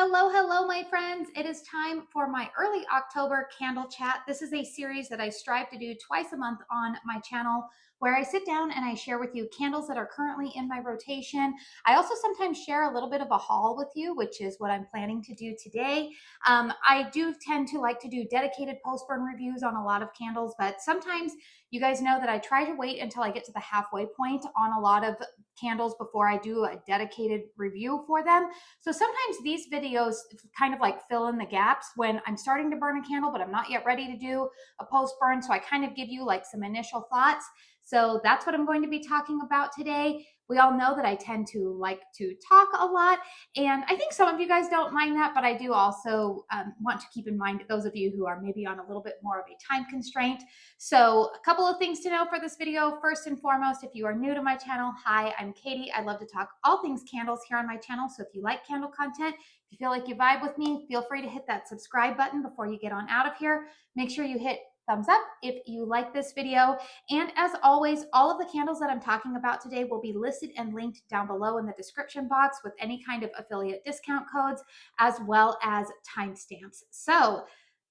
Hello, hello, my friends. It is time for my early October candle chat. This is a series that I strive to do twice a month on my channel where I sit down and I share with you candles that are currently in my rotation. I also sometimes share a little bit of a haul with you, which is what I'm planning to do today. I do tend to like to do dedicated post-burn reviews on a lot of candles, but sometimes you guys know that I try to wait until I get to the halfway point on a lot of candles before I do a dedicated review for them. So sometimes these videos kind of like fill in the gaps when I'm starting to burn a candle, but I'm not yet ready to do a post burn. So I kind of give you like some initial thoughts. So that's what I'm going to be talking about today. We all know that I tend to like to talk a lot, and I think some of you guys don't mind that, but I do also want to keep in mind those of you who are maybe on a little bit more of a time constraint. So a couple of things to know for this video. First and foremost, if you are new to my channel, hi, I'm Katie. I love to talk all things candles here on my channel. So if you like candle content, if you feel like you vibe with me, feel free to hit that subscribe button before you get on out of here. Make sure you hit thumbs up if you like this video. And as always, all of the candles that I'm talking about today will be listed and linked down below in the description box with any kind of affiliate discount codes as well as timestamps. So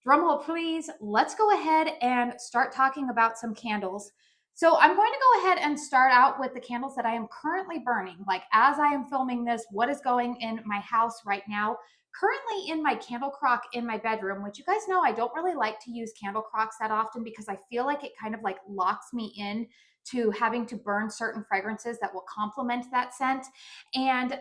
drumroll please, let's go ahead and start talking about some candles. So I'm going to go ahead and start out with the candles that I am currently burning. Like as I am filming this, what is going in my house right now? Currently in my candle crock in my bedroom, which you guys know I don't really like to use candle crocks that often because I feel like it kind of like locks me in to having to burn certain fragrances that will complement that scent. And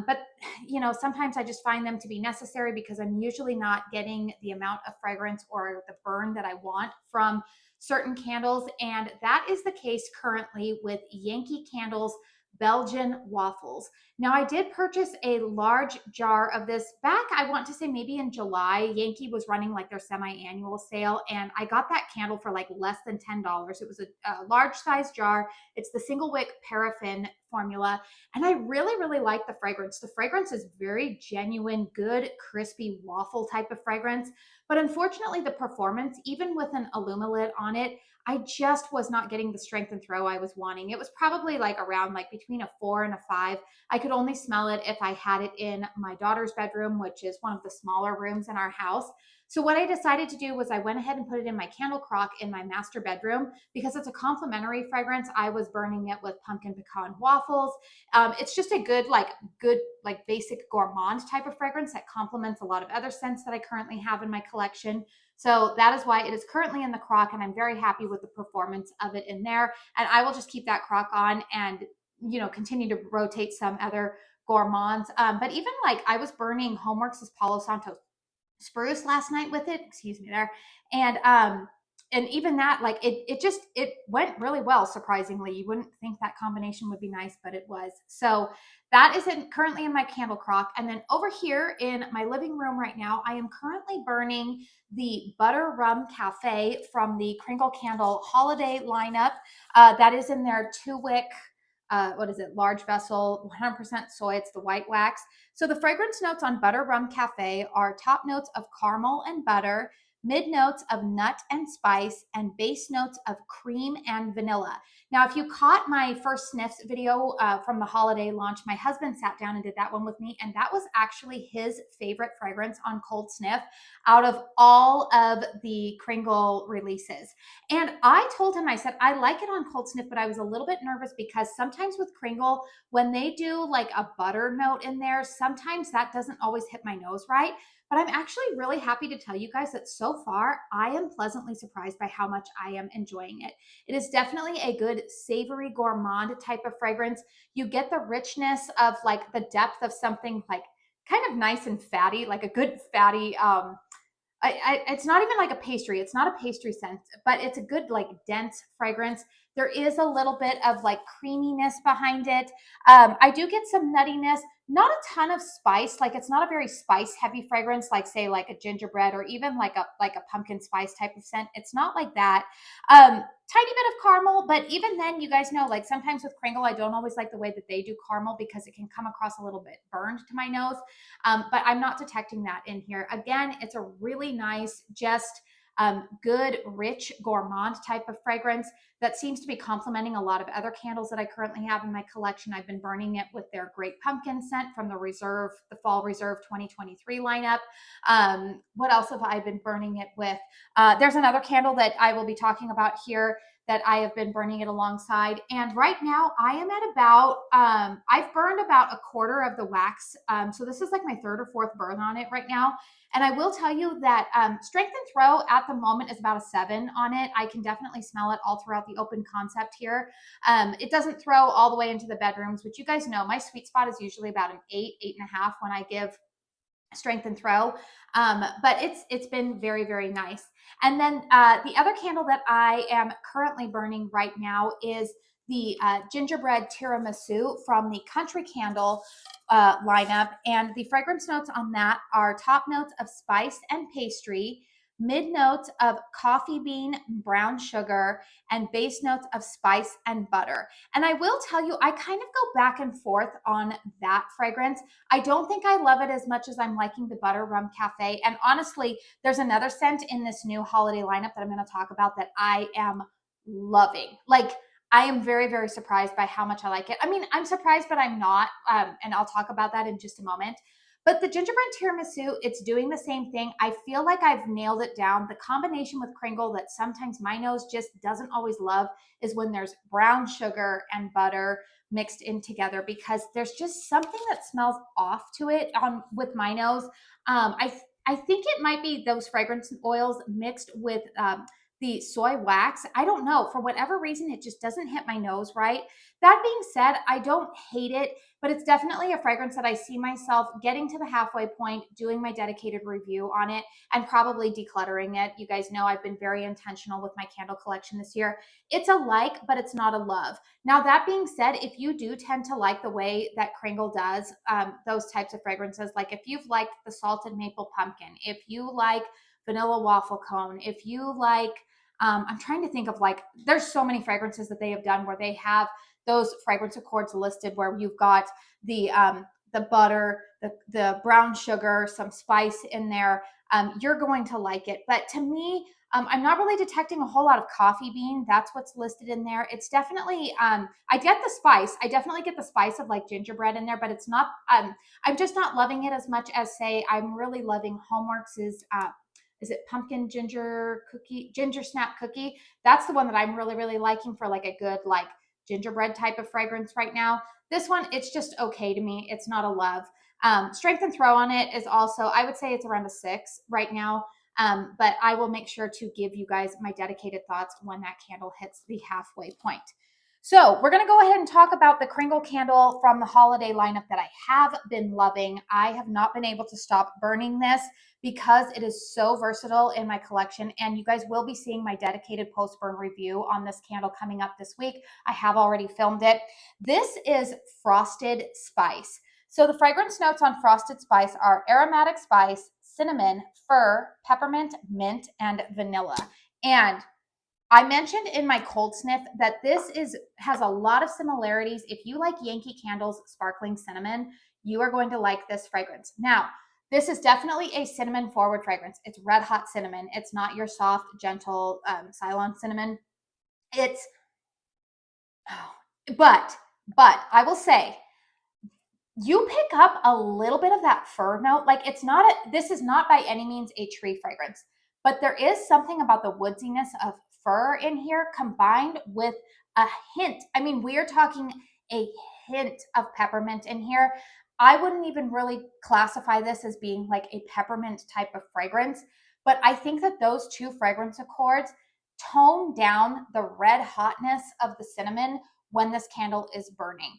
but you know, sometimes I just find them to be necessary because I'm usually not getting the amount of fragrance or the burn that I want from certain candles. And that is the case currently with Yankee Candles Belgian Waffles. Now, I did purchase a large jar of this back, I want to say maybe in July. Yankee was running like their semi-annual sale, and I got that candle for like less than $10. It was a large size jar. It's the single wick paraffin formula, and I really, really like the fragrance. The fragrance is very genuine, good, crispy waffle type of fragrance. But unfortunately, the performance, even with an Alumilid on it, I just was not getting the strength and throw I was wanting. It was probably like around like between a 4 and a 5. I could only smell it if I had it in my daughter's bedroom, which is one of the smaller rooms in our house. So what I decided to do was I went ahead and put it in my candle crock in my master bedroom because it's a complementary fragrance. I was burning it with pumpkin pecan waffles. It's just a good like basic gourmand type of fragrance that complements a lot of other scents that I currently have in my collection. So that is why it is currently in the crock, and I'm very happy with the performance of it in there. And I will just keep that crock on and, you know, continue to rotate some other gourmands. But even like I was burning Homeworx's Palo Santo spruce last night with it, excuse me there. And even that, like it went really well, surprisingly. You wouldn't think that combination would be nice, but it was. So that is currently in my candle crock. And then over here in my living room right now, I am currently burning the Butter Rum Cafe from the Kringle Candle holiday lineup. That is in their 2-wick, what is it, large vessel, 100% soy. It's the white wax. So the fragrance notes on Butter Rum Cafe are top notes of caramel and butter, mid notes of nut and spice, and base notes of cream and vanilla. Now, if you caught my first sniffs video from the holiday launch, my husband sat down and did that one with me, and that was actually his favorite fragrance on cold sniff out of all of the Kringle releases. And I told him, I said, I like it on cold sniff, but I was a little bit nervous because sometimes with Kringle, when they do like a butter note in there, sometimes that doesn't always hit my nose right. But I'm actually really happy to tell you guys that so far, I am pleasantly surprised by how much I am enjoying it. It is definitely a good savory gourmand type of fragrance. You get the richness of like the depth of something like kind of nice and fatty, like a good fatty, it's not even like a pastry. It's not a pastry scent, but it's a good like dense fragrance. There is a little bit of like creaminess behind it. I do get some nuttiness, not a ton of spice. Like it's not a very spice heavy fragrance, like say like a gingerbread or even like a pumpkin spice type of scent. It's not like that. Tiny bit of caramel, but even then, you guys know, like sometimes with Kringle, I don't always like the way that they do caramel because it can come across a little bit burned to my nose. But I'm not detecting that in here. Again, it's a really nice, just good, rich, gourmand type of fragrance that seems to be complementing a lot of other candles that I currently have in my collection. I've been burning it with their Great Pumpkin scent from the Fall Reserve 2023 lineup. What else have I been burning it with? There's another candle that I will be talking about here that I have been burning it alongside. And right now I am at about, I've burned about a quarter of the wax. So this is like my third or fourth burn on it right now. And I will tell you that strength and throw at the moment is about a 7 on it. I can definitely smell it all throughout the open concept here. It doesn't throw all the way into the bedrooms, which you guys know my sweet spot is usually about an 8, 8.5 when I give strength and throw. But it's been very, very nice. And then the other candle that I am currently burning right now is the Gingerbread Tiramisu from the Country Candle lineup. And the fragrance notes on that are top notes of spice and pastry, mid notes of coffee bean, brown sugar, and base notes of spice and butter. And I will tell you, I kind of go back and forth on that fragrance. I don't think I love it as much as I'm liking the Butter Rum Cafe. And honestly, there's another scent in this new holiday lineup that I'm going to talk about that I am loving. Like, I am very, very surprised by how much I like it. I mean, I'm surprised, but I'm not. And I'll talk about that in just a moment. But the Gingerbread Tiramisu, it's doing the same thing. I feel like I've nailed it down. The combination with Kringle that sometimes my nose just doesn't always love is when there's brown sugar and butter mixed in together, because there's just something that smells off to it with my nose. I think it might be those fragrance oils mixed with the soy wax. I don't know. For whatever reason, it just doesn't hit my nose right. That being said, I don't hate it, but it's definitely a fragrance that I see myself getting to the halfway point, doing my dedicated review on it, and probably decluttering it. You guys know I've been very intentional with my candle collection this year. It's a like, but it's not a love. Now, that being said, if you do tend to like the way that Kringle does those types of fragrances, like if you've liked the salted maple pumpkin, if you like vanilla waffle cone, if you like, I'm trying to think of, like, there's so many fragrances that they have done where they have those fragrance accords listed where you've got the butter, the brown sugar, some spice in there. You're going to like it. But to me, I'm not really detecting a whole lot of coffee bean. That's what's listed in there. It's definitely, I get the spice. I definitely get the spice of like gingerbread in there, but it's not, I'm just not loving it as much as, say, I'm really loving Homeworx's, is it pumpkin ginger snap cookie? That's the one that I'm really, really liking for like a good, like, gingerbread type of fragrance right now. This one, it's just okay to me. It's not a love. Strength and throw on it is also, I would say it's around a 6 right now. But I will make sure to give you guys my dedicated thoughts when that candle hits the halfway point. So we're going to go ahead and talk about the Kringle candle from the holiday lineup that I have been loving. I have not been able to stop burning this because it is so versatile in my collection. And you guys will be seeing my dedicated post-burn review on this candle coming up this week. I have already filmed it. This is Frosted Spice. So the fragrance notes on Frosted Spice are aromatic spice, cinnamon, fir, peppermint, mint, and vanilla. And I mentioned in my cold sniff that this has a lot of similarities. If you like Yankee Candle's Sparkling Cinnamon, you are going to like this fragrance. Now, this is definitely a cinnamon forward fragrance. It's red hot cinnamon. It's not your soft, gentle Ceylon cinnamon. But I will say, you pick up a little bit of that fir note. Like, this is not by any means a tree fragrance, but there is something about the woodsiness of fir in here combined with a hint. I mean, we are talking a hint of peppermint in here. I wouldn't even really classify this as being like a peppermint type of fragrance, but I think that those two fragrance accords tone down the red hotness of the cinnamon when this candle is burning.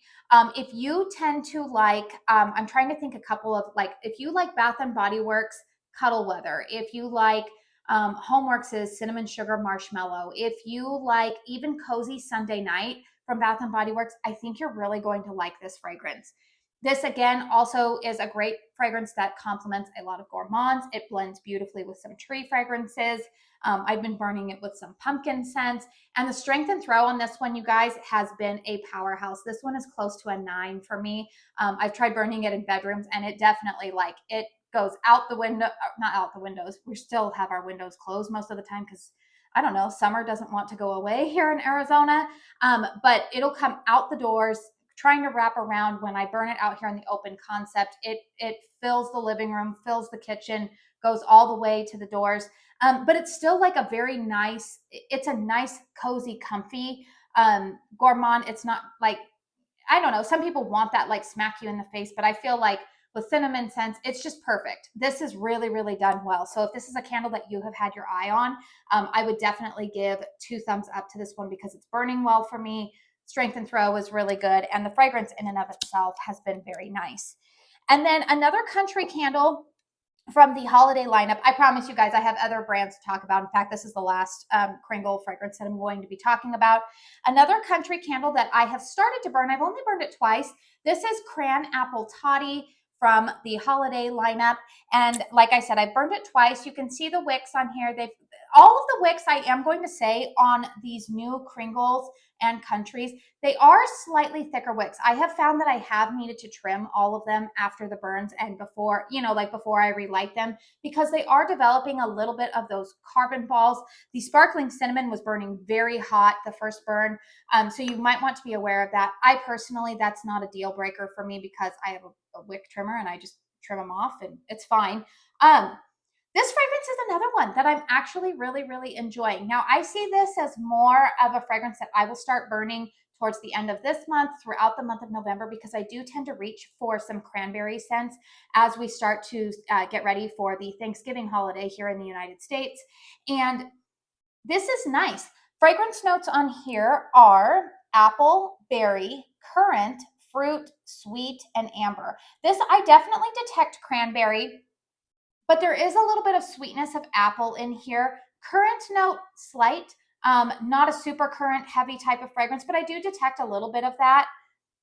If you tend to like, I'm trying to think a couple of, like, if you like Bath and Body Works Cuddle Weather, if you like Homeworx's Cinnamon Sugar Marshmallow, if you like even Cozy Sunday Night from Bath and Body Works, I think you're really going to like this fragrance. This, again, also is a great fragrance that complements a lot of gourmands. It blends beautifully with some tree fragrances. I've been burning it with some pumpkin scents. And the strength and throw on this one, you guys, has been a powerhouse. This one is close to a 9 for me. I've tried burning it in bedrooms, and it definitely, like, it goes out the window, not out the windows. We still have our windows closed most of the time because I don't know, summer doesn't want to go away here in Arizona. But it'll come out the doors, trying to wrap around. When I burn it out here in the open concept, it fills the living room, fills the kitchen, goes all the way to the doors. But it's still like a very nice, it's a nice, cozy, comfy gourmand. It's not like, I don't know, some people want that like smack you in the face, but I feel like with cinnamon scents, it's just perfect. This is really, really done well. So if this is a candle that you have had your eye on, I would definitely give 2 thumbs up to this one because it's burning well for me. Strength and throw is really good. And the fragrance in and of itself has been very nice. And then another country candle from the holiday lineup. I promise you guys, I have other brands to talk about. In fact, this is the last Kringle fragrance that I'm going to be talking about. Another country candle that I have started to burn, I've only burned it twice. This is Cran Apple Toddy from the holiday lineup. And like I said, I burned it twice. You can see the wicks on here. All of the wicks, I am going to say, on these new Kringles and countries, they are slightly thicker wicks. I have found that I have needed to trim all of them after the burns and before, like before I relight them, because they are developing a little bit of those carbon balls. The sparkling cinnamon was burning very hot the first burn. So you might want to be aware of that. I personally, that's not a deal breaker for me because I have a wick trimmer and I just trim them off and it's fine. This fragrance is another one that I'm actually really, really enjoying. Now, I see this as more of a fragrance that I will start burning towards the end of this month, throughout the month of November, because I do tend to reach for some cranberry scents as we start to get ready for the Thanksgiving holiday here in the United States. And this is nice. Fragrance notes on here are apple, berry, currant, fruit, sweet, and amber. This, I definitely detect cranberry, but there is a little bit of sweetness of apple in here. Currant note, slight, not a super currant heavy type of fragrance, but I do detect a little bit of that.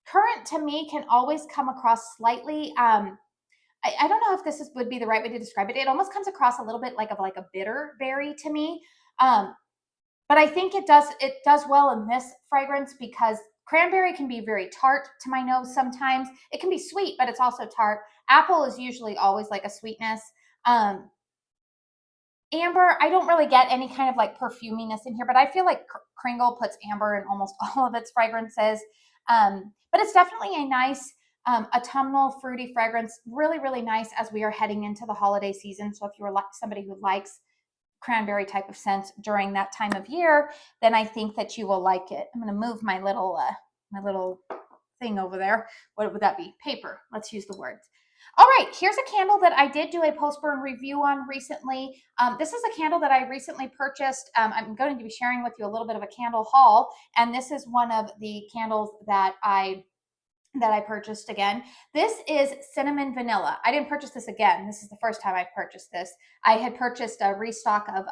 Currant to me can always come across slightly, I don't know if this would be the right way to describe it. It almost comes across a little bit like a bitter berry to me. But I think it does well in this fragrance because cranberry can be very tart to my nose sometimes. It can be sweet, but it's also tart. Apple is usually always like a sweetness. Amber, I don't really get any kind of like perfuminess in here, but I feel like Kringle puts amber in almost all of its fragrances. But it's definitely a nice autumnal fruity fragrance. Really, really nice as we are heading into the holiday season. So if you're like somebody who likes cranberry type of scents during that time of year, then I think that you will like it. I'm going to move my little thing over there. What would that be? Paper. Let's use the words. All right, here's a candle that I did do a post-burn review on recently. This is a candle that I recently purchased. I'm going to be sharing with you a little bit of a candle haul, and this is one of the candles that I purchased again. This is cinnamon vanilla. I didn't purchase this again. This is the first time I've purchased this. I had purchased a restock of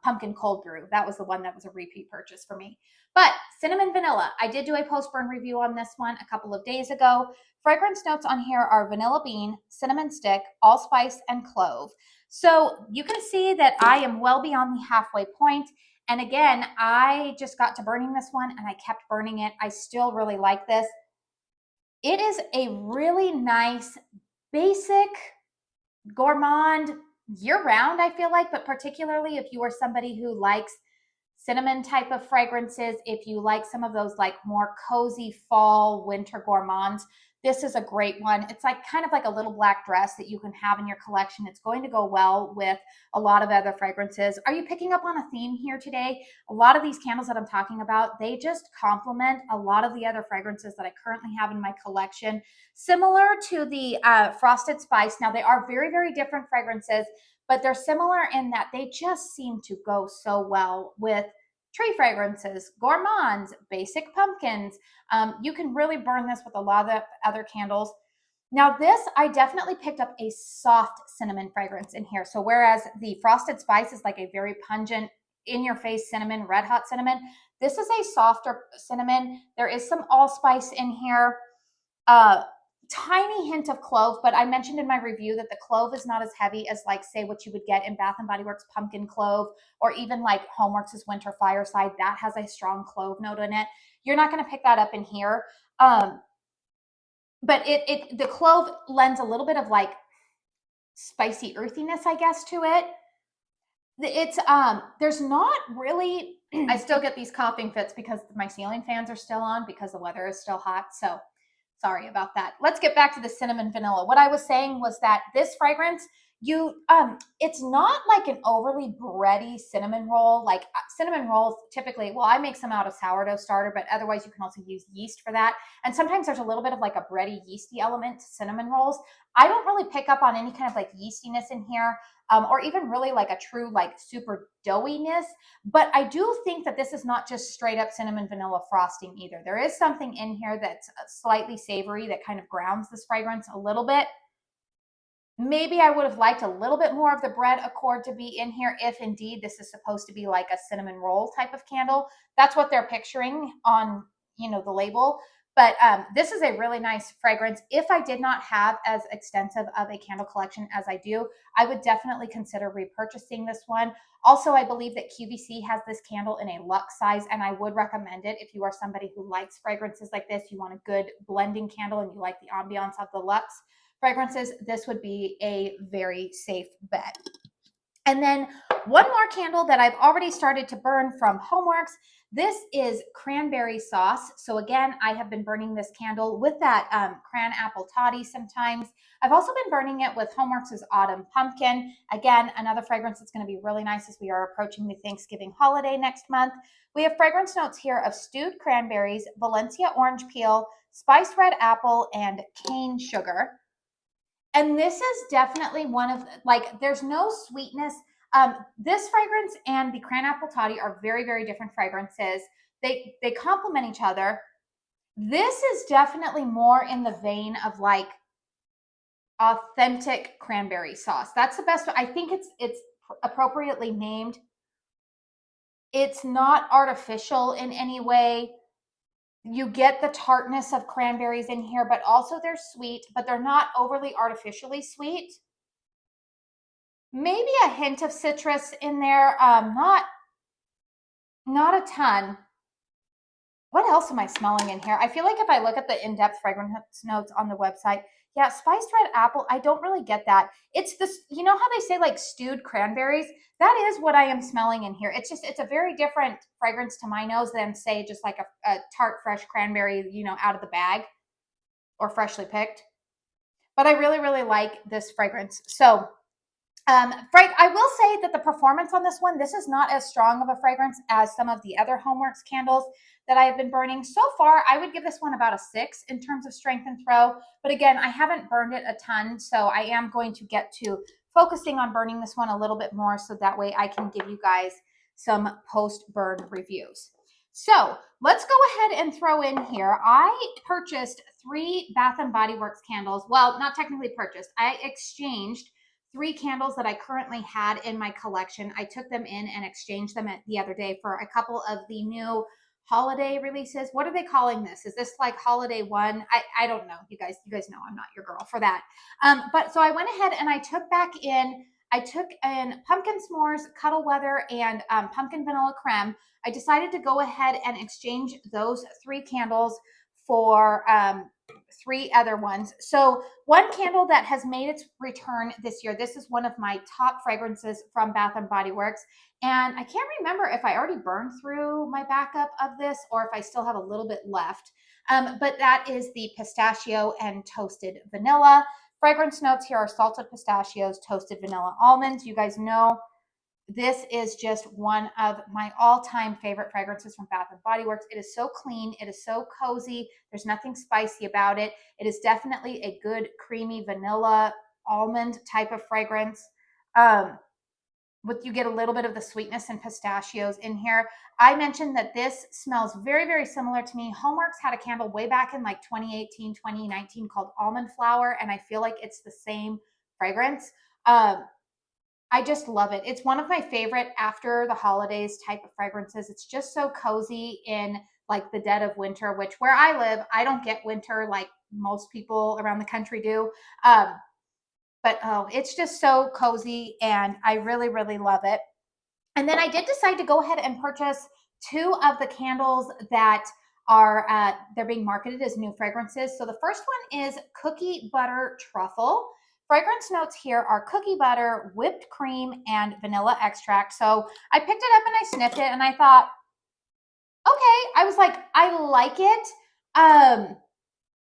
pumpkin cold brew. That was the one that was a repeat purchase for me. But cinnamon vanilla, I did do a post-burn review on this one a couple of days ago. Fragrance notes on here are vanilla bean, cinnamon stick, allspice, and clove. So you can see that I am well beyond the halfway point. And again, I just got to burning this one and I kept burning it. I still really like this. It is a really nice, basic, gourmand year-round, I feel like, but particularly if you are somebody who likes cinnamon type of fragrances, if you like some of those like more cozy fall, winter gourmands, this is a great one. It's like kind of like a little black dress that you can have in your collection. It's going to go well with a lot of other fragrances. Are you picking up on a theme here today? A lot of these candles that I'm talking about, they just complement a lot of the other fragrances that I currently have in my collection. Similar to the Frosted Spice. Now, they are very, very different fragrances, but they're similar in that they just seem to go so well with tree fragrances, gourmands, basic pumpkins. You can really burn this with a lot of other candles. Now this, I definitely picked up a soft cinnamon fragrance in here. So whereas the Frosted Spice is like a very pungent, in-your-face cinnamon, red hot cinnamon, this is a softer cinnamon. There is some allspice in here. Tiny hint of clove, but I mentioned in my review that the clove is not as heavy as like say what you would get in Bath & Body Works pumpkin clove, or even like Homeworx's Winter Fireside. That has a strong clove note in it. You're not going to pick that up in here. But the clove lends a little bit of like spicy earthiness, I guess, to it. It's there's not really I still get these coughing fits because my ceiling fans are still on because the weather is still hot. So sorry about that. Let's get back to the cinnamon vanilla. What I was saying was that this fragrance, it's not like an overly bready cinnamon roll. Like cinnamon rolls typically, well, I make some out of sourdough starter, but otherwise you can also use yeast for that. And sometimes there's a little bit of like a bready yeasty element to cinnamon rolls. I don't really pick up on any kind of like yeastiness in here. Or even really like a true like super doughiness. But I do think that this is not just straight up cinnamon vanilla frosting either. There is something in here that's slightly savory that kind of grounds this fragrance a little bit. Maybe I would have liked a little bit more of the bread accord to be in here if indeed this is supposed to be like a cinnamon roll type of candle. That's what they're picturing on, the label. But this is a really nice fragrance. If I did not have as extensive of a candle collection as I do, I would definitely consider repurchasing this one. Also, I believe that QVC has this candle in a luxe size, and I would recommend it if you are somebody who likes fragrances like this, you want a good blending candle, and you like the ambiance of the luxe fragrances, this would be a very safe bet. And then one more candle that I've already started to burn from Homeworx. This is Cranberry Sauce. So again, I have been burning this candle with that Cran apple toddy sometimes. I've also been burning it with Homeworx's Autumn Pumpkin. Again, another fragrance that's going to be really nice as we are approaching the Thanksgiving holiday next month. We have fragrance notes here of stewed cranberries, Valencia orange peel, spiced red apple, and cane sugar. And this is definitely one of, like, there's no sweetness. This fragrance and the Cran Apple Toddy are very, very different fragrances. They complement each other. This is definitely more in the vein of like authentic cranberry sauce. That's the best. I think it's appropriately named. It's not artificial in any way. You get the tartness of cranberries in here, but also they're sweet, but they're not overly artificially sweet. Maybe a hint of citrus in there, not a ton. What else am I smelling in here? I feel like if I look at the in-depth fragrance notes on the website, yeah, spiced red apple, I don't really get that. It's this, you know how they say like stewed cranberries? That is what I am smelling in here. It's a very different fragrance to my nose than say just like a tart fresh cranberry, out of the bag or freshly picked. But I really, really like this fragrance. So I will say that the performance on this one, this is not as strong of a fragrance as some of the other Homeworx candles that I have been burning. So far, I would give this one about a 6 in terms of strength and throw. But again, I haven't burned it a ton, so I am going to get to focusing on burning this one a little bit more so that way I can give you guys some post-burn reviews. So let's go ahead and throw in here. I purchased 3 Bath & Body Works candles. Well, not technically purchased. I exchanged 3 candles that I currently had in my collection. I took them in and exchanged them the other day for a couple of the new holiday releases. What are they calling this? Is this like holiday one? I don't know. You guys know I'm not your girl for that. But so I went ahead and I took in pumpkin s'mores, cuddle weather, and pumpkin vanilla creme. I decided to go ahead and exchange those 3 candles for 3 other ones. So one candle that has made its return this year, this is one of my top fragrances from Bath & Body Works. And I can't remember if I already burned through my backup of this or if I still have a little bit left. But that is the Pistachio and Toasted Vanilla. Fragrance notes here are salted pistachios, toasted vanilla almonds. You guys know this is just one of my all-time favorite fragrances from Bath & Body Works. It is so clean. It is so cozy. There's nothing spicy about it. It is definitely a good creamy vanilla almond type of fragrance. You get a little bit of the sweetness and pistachios in here. I mentioned that this smells very, very similar to me. Homeworx had a candle way back in like 2018, 2019 called Almond Flower, and I feel like it's the same fragrance. I just love it. It's one of my favorite after the holidays type of fragrances. It's just so cozy in like the dead of winter, which where I live, I don't get winter like most people around the country do. But it's just so cozy and I really, really love it. And then I did decide to go ahead and purchase 2 of the candles that are, they're being marketed as new fragrances. So the first one is Cookie Butter Truffle fragrance notes here are cookie butter, whipped cream, and vanilla extract. So I picked it up and I sniffed it and I thought, okay, I was like, I like it.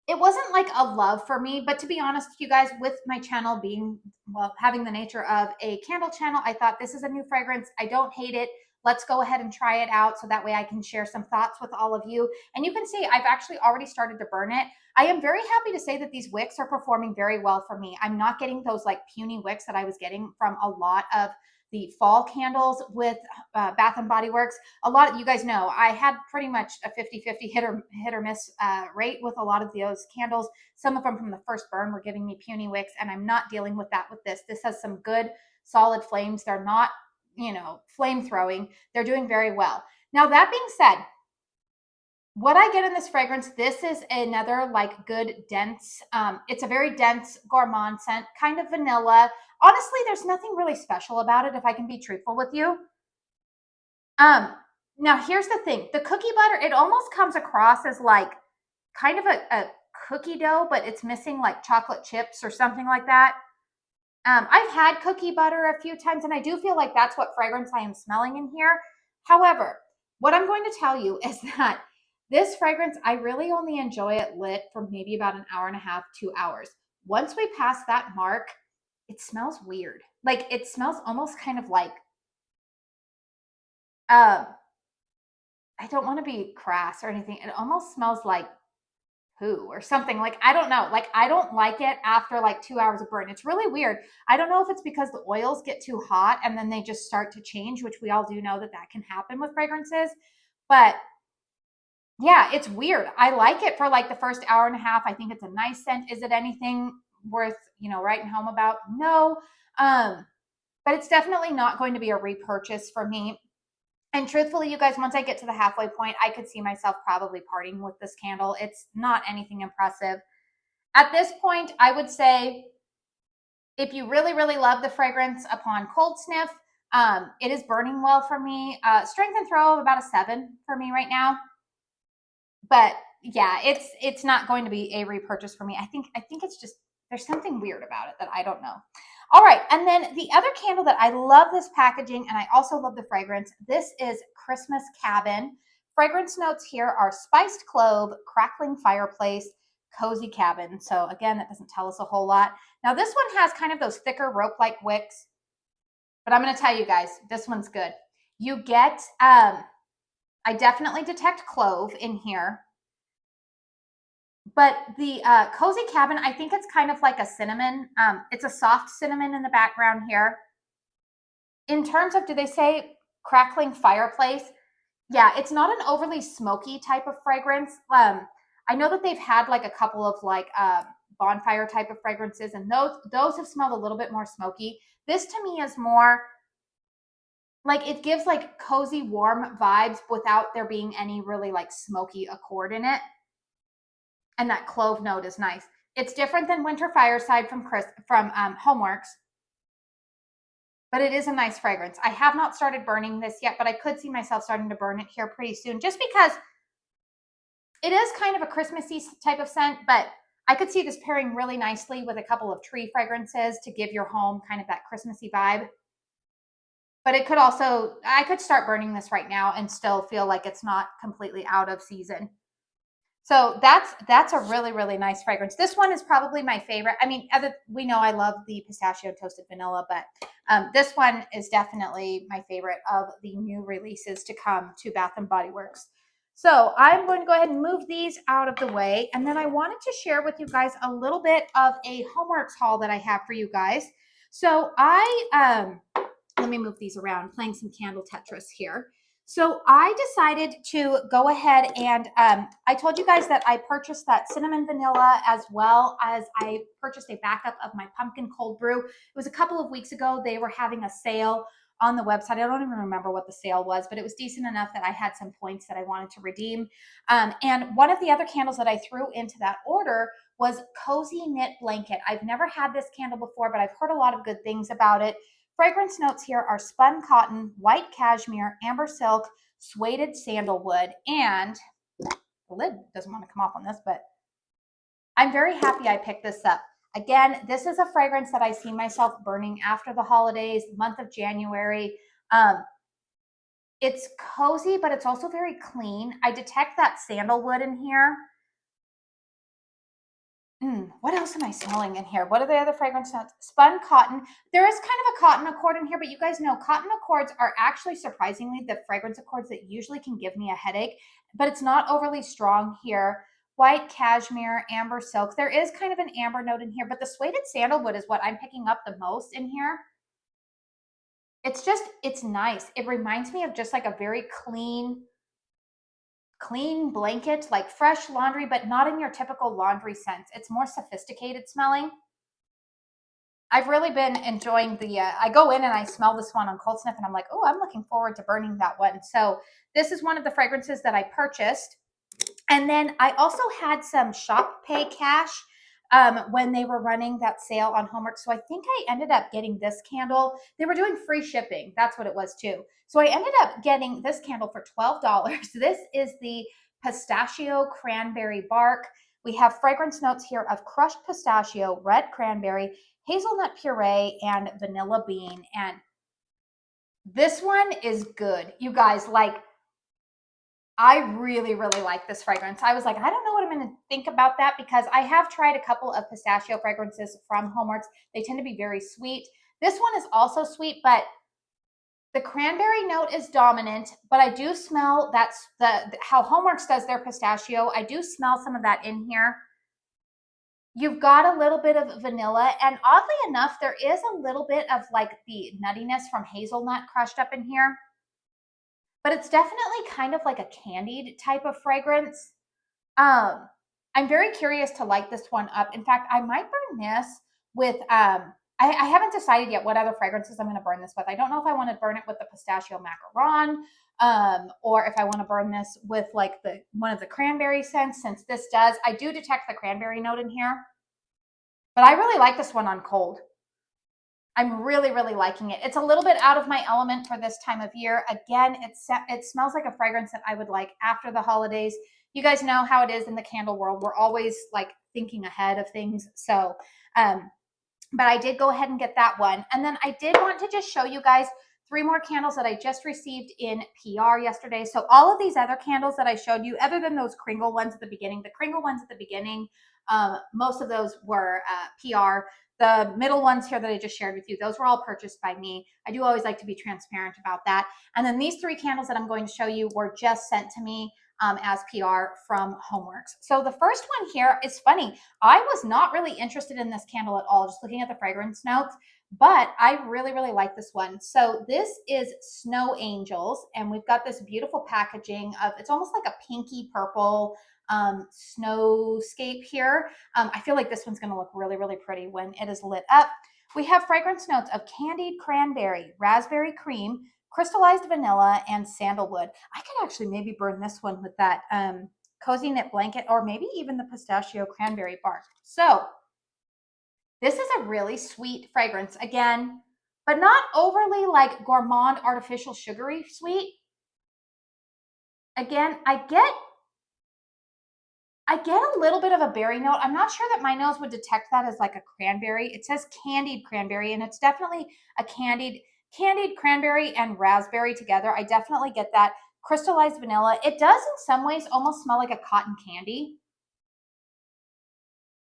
It wasn't like a love for me, but to be honest, you guys, with my channel being, well, having the nature of a candle channel, I thought this is a new fragrance. I don't hate it. Let's go ahead and try it out so that way I can share some thoughts with all of you. And you can see I've actually already started to burn it. I am very happy to say that these wicks are performing very well for me. I'm not getting those like puny wicks that I was getting from a lot of the fall candles with Bath and Body Works. A lot of you guys know I had pretty much a 50-50 hit or miss rate with a lot of those candles. Some of them from the first burn were giving me puny wicks, and I'm not dealing with that with this. This has some good solid flames. They're not, you know, flame throwing. They're doing very well. Now, that being said, what I get in this fragrance, this is another like good dense, it's a very dense gourmand scent, kind of vanilla. Honestly, there's nothing really special about it, if I can be truthful with you. Now here's the thing, the cookie butter, it almost comes across as like kind of a cookie dough, but it's missing like chocolate chips or something like that. I've had cookie butter a few times, and I do feel like that's what fragrance I am smelling in here. However, what I'm going to tell you is that this fragrance, I really only enjoy it lit for maybe about an hour and a half, 2 hours. Once we pass that mark, it smells weird. Like it smells almost kind of like, I don't want to be crass or anything. It almost smells like poo or something. Like, I don't know. Like, I don't like it after like 2 hours of burn. It's really weird. I don't know if it's because the oils get too hot and then they just start to change, which we all do know that that can happen with fragrances. But yeah, it's weird. I like it for like the first hour and a half. I think it's a nice scent. Is it anything worth, you know, writing home about? No. But it's definitely not going to be a repurchase for me. And truthfully, you guys, once I get to the halfway point, I could see myself probably parting with this candle. It's not anything impressive. At this point, I would say if you really, really love the fragrance upon cold sniff, it is burning well for me. Strength and throw of about a 7 for me right now. But yeah, it's not going to be a repurchase for me. I think it's just, there's something weird about it that I don't know. All right, and then the other candle that I love this packaging, and I also love the fragrance. This is Christmas Cabin. Fragrance notes here are spiced clove, crackling fireplace, cozy cabin. So again, that doesn't tell us a whole lot. Now this one has kind of those thicker rope-like wicks, but I'm going to tell you guys, this one's good. You get, I definitely detect clove in here. But the cozy cabin, I think it's kind of like a cinnamon. It's a soft cinnamon in the background here. In terms of, do they say crackling fireplace? Yeah, it's not an overly smoky type of fragrance. I know that they've had like a couple of like bonfire type of fragrances, and those have smelled a little bit more smoky. This to me is more like, it gives like cozy, warm vibes without there being any really like smoky accord in it. And that clove note is nice. It's different than Winter Fireside from Homeworx, but it is a nice fragrance. I have not started burning this yet, but I could see myself starting to burn it here pretty soon, just because it is kind of a Christmassy type of scent, but I could see this pairing really nicely with a couple of tree fragrances to give your home kind of that Christmassy vibe. But it could also, I could start burning this right now and still feel like it's not completely out of season. So that's a really, really nice fragrance. This one is probably my favorite. I mean, we know I love the pistachio toasted vanilla, but this one is definitely my favorite of the new releases to come to Bath and Body Works. So I'm going to go ahead and move these out of the way. And then I wanted to share with you guys a little bit of a Homeworx haul that I have for you guys. So let me move these around, playing some candle Tetris here. So I decided to go ahead and I told you guys that I purchased that cinnamon vanilla, as well as I purchased a backup of my pumpkin cold brew. It was a couple of weeks ago. They were having a sale on the website. I don't even remember what the sale was, but it was decent enough that I had some points that I wanted to redeem. And one of the other candles that I threw into that order was Cozy Knit Blanket. I've never had this candle before, but I've heard a lot of good things about it. Fragrance notes here are spun cotton, white cashmere, amber silk, suede sandalwood, and the lid doesn't want to come off on this, but I'm very happy I picked this up. Again, this is a fragrance that I see myself burning after the holidays, month of January. Um, it's cozy, but it's also very clean. I detect that sandalwood in here. What else am I smelling in here? What are the other fragrance notes? Spun cotton. There is kind of a cotton accord in here, but you guys know cotton accords are actually surprisingly the fragrance accords that usually can give me a headache, but it's not overly strong here. White cashmere, amber silk. There is kind of an amber note in here, but the suede sandalwood is what I'm picking up the most in here. It's nice. It reminds me of just like a very clean blanket, like fresh laundry, but not in your typical laundry sense. It's more sophisticated smelling. I've really been enjoying the, I go in and I smell this one on Cold Sniff and I'm like, oh, I'm looking forward to burning that one. So this is one of the fragrances that I purchased. And then I also had some shop pay cash when they were running that sale on Homeworx. So I think I ended up getting this candle. They were doing free shipping. That's what it was too. So I ended up getting this candle for $12. This is the Pistachio Cranberry Bark. We have fragrance notes here of crushed pistachio, red cranberry, hazelnut puree, and vanilla bean. And this one is good. You guys, like, I really, really like this fragrance. I was like, I don't know what I'm going to think about that because I have tried a couple of pistachio fragrances from Homeworx. They tend to be very sweet. This one is also sweet, but the cranberry note is dominant, but I do smell that's how Homeworx does their pistachio. I do smell some of that in here. You've got a little bit of vanilla, and oddly enough, there is a little bit of like the nuttiness from hazelnut crushed up in here. But it's definitely kind of like a candied type of fragrance. I'm very curious to light this one up. In fact, I might burn this with, I haven't decided yet what other fragrances I'm going to burn this with. I don't know if I want to burn it with the pistachio macaron, or if I want to burn this with like one of the cranberry scents, since this does, I do detect the cranberry note in here. But I really like this one on cold. I'm really, really liking it. It's a little bit out of my element for this time of year. Again, it smells like a fragrance that I would like after the holidays. You guys know how it is in the candle world. We're always like thinking ahead of things. So, but I did go ahead and get that one. And then I did want to just show you guys 3 more candles that I just received in PR yesterday. So all of these other candles that I showed you, other than those Kringle ones at the beginning, the Kringle ones at the beginning, most of those were PR. The middle ones here that I just shared with you, those were all purchased by me. I do always like to be transparent about that. And then these 3 candles that I'm going to show you were just sent to me as PR from Homeworx. So the first one here is funny. I was not really interested in this candle at all, just looking at the fragrance notes, but I really, really like this one. So this is Snow Angels, and we've got this beautiful packaging of, it's almost like a pinky purple snowscape here. I feel like this one's going to look really, really pretty when it is lit up. We have fragrance notes of candied cranberry, raspberry cream, crystallized vanilla, and sandalwood. I could actually maybe burn this one with that cozy knit blanket, or maybe even the pistachio cranberry bark. So this is a really sweet fragrance again, but not overly like gourmand, artificial, sugary sweet. Again, I get a little bit of a berry note. I'm not sure that my nose would detect that as like a cranberry. It says candied cranberry, and it's definitely a candied cranberry and raspberry together. I definitely get that. Crystallized vanilla. It does in some ways almost smell like a cotton candy,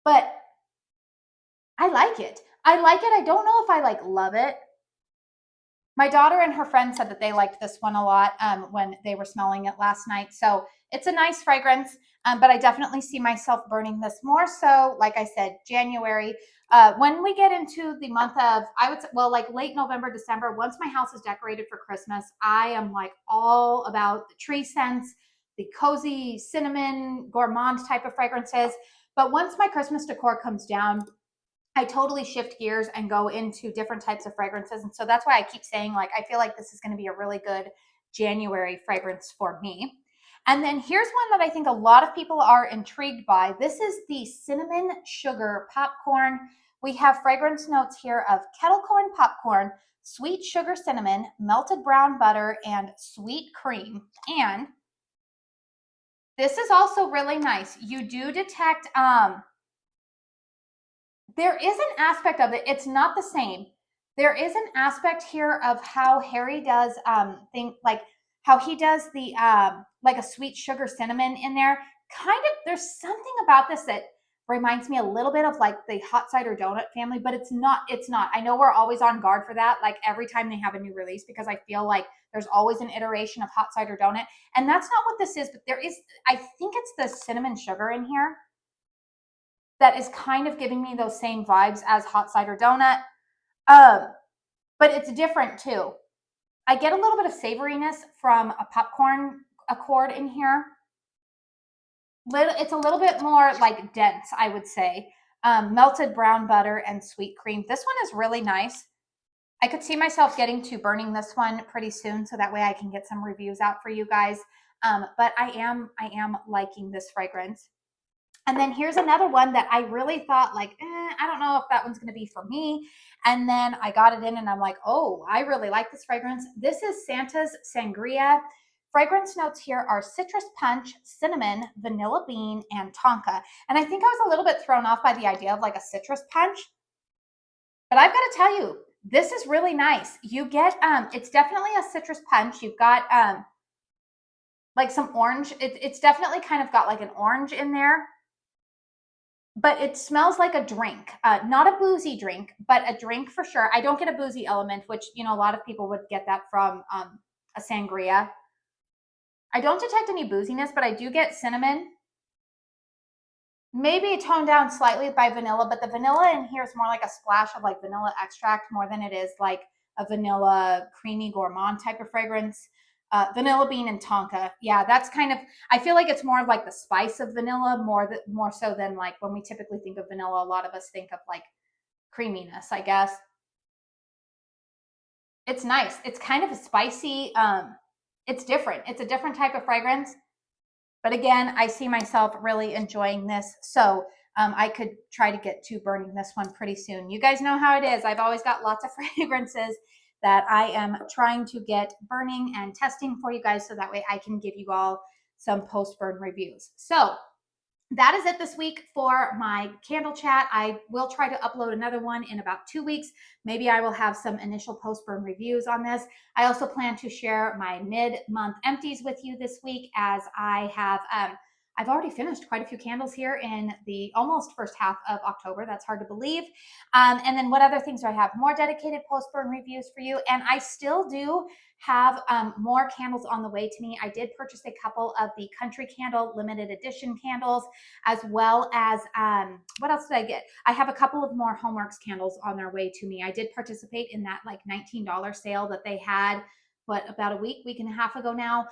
but I like it. I like it. I don't know if I like love it. My daughter and her friend said that they liked this one a lot when they were smelling it last night. So it's a nice fragrance, but I definitely see myself burning this more so, like I said, January. When we get into the month of, I would say, well, like late November, December, once my house is decorated for Christmas, I am like all about the tree scents, the cozy cinnamon gourmand type of fragrances. But once my Christmas decor comes down, I totally shift gears and go into different types of fragrances. And so that's why I keep saying, like, I feel like this is going to be a really good January fragrance for me. And then here's one that I think a lot of people are intrigued by. This is the cinnamon sugar popcorn. We have fragrance notes here of kettle corn popcorn, sweet sugar cinnamon, melted brown butter, and sweet cream. And this is also really nice. You do detect there is an aspect of it. It's not the same. There is an aspect here of how Harry does like how he does the like a sweet sugar cinnamon in there. Kind of, there's something about this that reminds me a little bit of like the hot cider donut family, but it's not. It's not. I know we're always on guard for that, like every time they have a new release, because I feel like there's always an iteration of hot cider donut, and that's not what this is. But there is, I think it's the cinnamon sugar in here that is kind of giving me those same vibes as hot cider donut. But it's different too. I get a little bit of savoriness from a popcorn accord in here. It's a little bit more like dense, I would say. Melted brown butter and sweet cream. This one is really nice. I could see myself getting to burning this one pretty soon, so that way I can get some reviews out for you guys. But I am liking this fragrance. And then here's another one that I really thought like, I don't know if that one's going to be for me. And then I got it in and I'm like, oh, I really like this fragrance. This is Santa's Sangria. Fragrance notes here are citrus punch, cinnamon, vanilla bean, and tonka. And I think I was a little bit thrown off by the idea of like a citrus punch. But I've got to tell you, this is really nice. You get, it's definitely a citrus punch. You've got like some orange. It's definitely kind of got like an orange in there. But it smells like a drink, not a boozy drink, but a drink for sure. I don't get a boozy element, which, you know, a lot of people would get that from a sangria. I don't detect any booziness, but I do get cinnamon. Maybe toned down slightly by vanilla, but the vanilla in here is more like a splash of like vanilla extract more than it is like a vanilla creamy gourmand type of fragrance. Vanilla bean and tonka. Yeah, that's kind of, I feel like it's more of like the spice of vanilla more so than like when we typically think of vanilla, a lot of us think of like creaminess, I guess. It's nice. It's kind of a spicy, it's different. It's a different type of fragrance. But again, I see myself really enjoying this. So I could try to get to burning this one pretty soon. You guys know how it is. I've always got lots of fragrances that I am trying to get burning and testing for you guys, so that way I can give you all some post-burn reviews. So that is it this week for my candle chat. I will try to upload another one in about 2 weeks. Maybe I will have some initial post-burn reviews on this. I also plan to share my mid-month empties with you this week, as I have I've already finished quite a few candles here in the almost first half of October. That's hard to believe. And then what other things do I have? More dedicated post-burn reviews for you. And I still do have more candles on the way to me. I did purchase a couple of the Country Candle limited edition candles, as well as, what else did I get? I have a couple of more Homeworx candles on their way to me. I did participate in that like $19 sale that they had, about a week and a half ago now.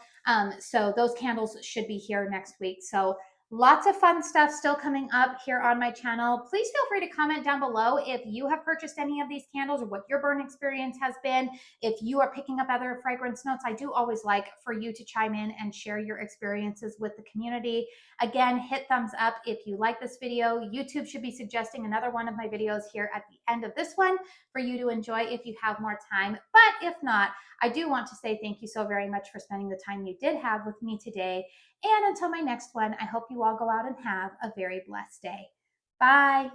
So those candles should be here next week. So lots of fun stuff still coming up here on my channel. Please feel free to comment down below if you have purchased any of these candles, or what your burn experience has been. If you are picking up other fragrance notes, I do always like for you to chime in and share your experiences with the community. Again, hit thumbs up if you like this video. YouTube should be suggesting another one of my videos here at the end of this one for you to enjoy if you have more time. But if not, I do want to say thank you so very much for spending the time you did have with me today. And until my next one, I hope you all go out and have a very blessed day. Bye.